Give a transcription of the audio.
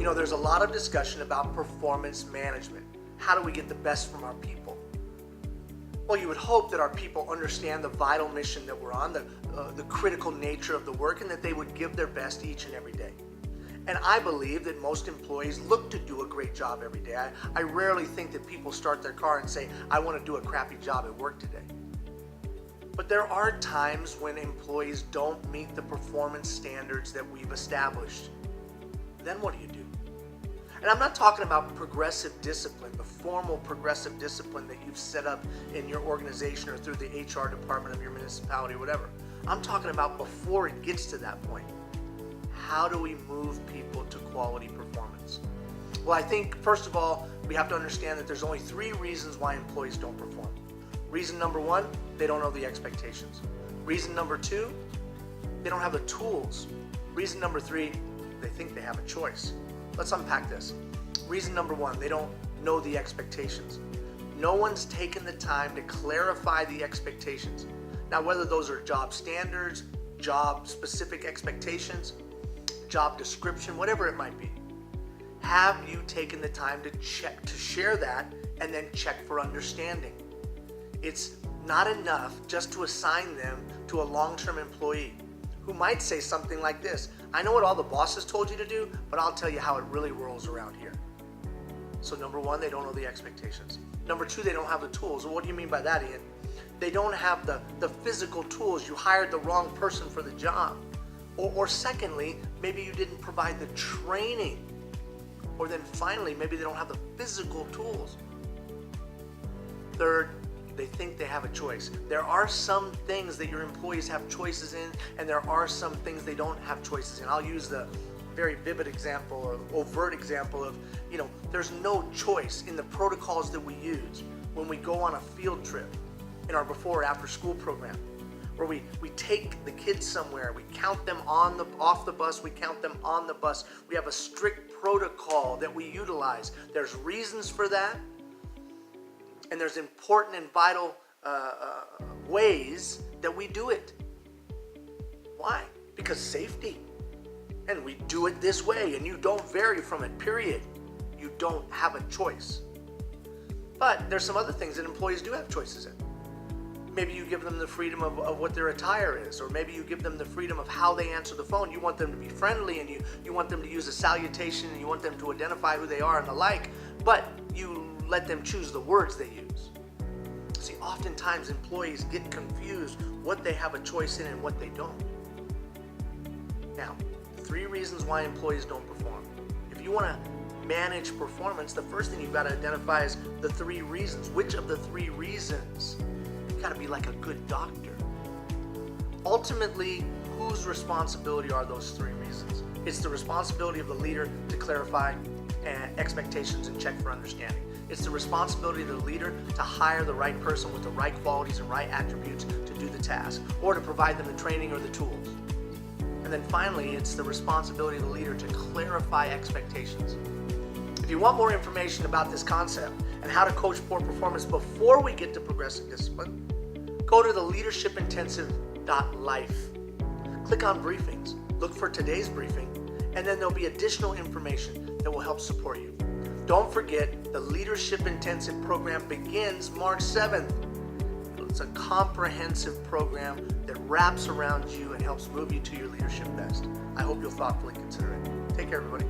There's a lot of discussion about performance management. How do we get the best from our people? Well, you would hope that our people understand the vital mission that we're on, the critical nature of the work, and that they would give their best each and every day. And I believe that most employees look to do a great job every day. I rarely think that people start their car and say, I want to do a crappy job at work today. But there are times when employees don't meet the performance standards that we've established. Then what do you do? And I'm not talking about progressive discipline, the formal progressive discipline that you've set up in your organization or through the HR department of your municipality or whatever. I'm talking about before it gets to that point. How do we move people to quality performance? Well, I think, first of all, we have to understand that there's only 3 reasons why employees don't perform. Reason number 1, they don't know the expectations. Reason number 2, they don't have the tools. Reason number 3, they think they have a choice. Let's unpack this. Reason number 1, they don't know the expectations. No one's taken the time to clarify the expectations. Now, whether those are job standards, job specific expectations, job description, whatever it might be, have you taken the time to share that and then check for understanding? It's not enough just to assign them to a long-term employee who might say something like this: I know what all the bosses told you to do, but I'll tell you how it really rolls around here. So number 1, they don't know the expectations. Number 2, they don't have the tools. Well, what do you mean by that, Ian? They don't have the physical tools. You hired the wrong person for the job. Or secondly, maybe you didn't provide the training. Or then finally, maybe they don't have the physical tools. Third, they think they have a choice. There are some things that your employees have choices in, and there are some things they don't have choices in. I'll use the very vivid example or overt example of, there's no choice in the protocols that we use when we go on a field trip in our before or after school program, where we take the kids somewhere, we count them off the bus, we count them on the bus. We have a strict protocol that we utilize. There's reasons for that. And there's important and vital ways that we do it. Why? Because safety. And we do it this way, and you don't vary from it, period. You don't have a choice. But there's some other things that employees do have choices in. Maybe you give them the freedom of what their attire is, or maybe you give them the freedom of how they answer the phone. You want them to be friendly, and you want them to use a salutation, and you want them to identify who they are and the like, but you let them choose the words they use. See, oftentimes employees get confused what they have a choice in and what they don't. Now, 3 reasons why employees don't perform. If you want to manage performance, the first thing you've got to identify is the 3 reasons. Which of the 3 reasons? You've got to be like a good doctor. Ultimately, whose responsibility are those 3 reasons? It's the responsibility of the leader to clarify expectations and check for understanding. It's the responsibility of the leader to hire the right person with the right qualities and right attributes to do the task, or to provide them the training or the tools. And then finally, it's the responsibility of the leader to clarify expectations. If you want more information about this concept and how to coach poor performance before we get to progressive discipline, go to the leadershipintensive.life. Click on briefings, look for today's briefing, and then there'll be additional information that will help support you. Don't forget, the Leadership Intensive program begins March 7th. It's a comprehensive program that wraps around you and helps move you to your leadership best. I hope you'll thoughtfully consider it. Take care, everybody.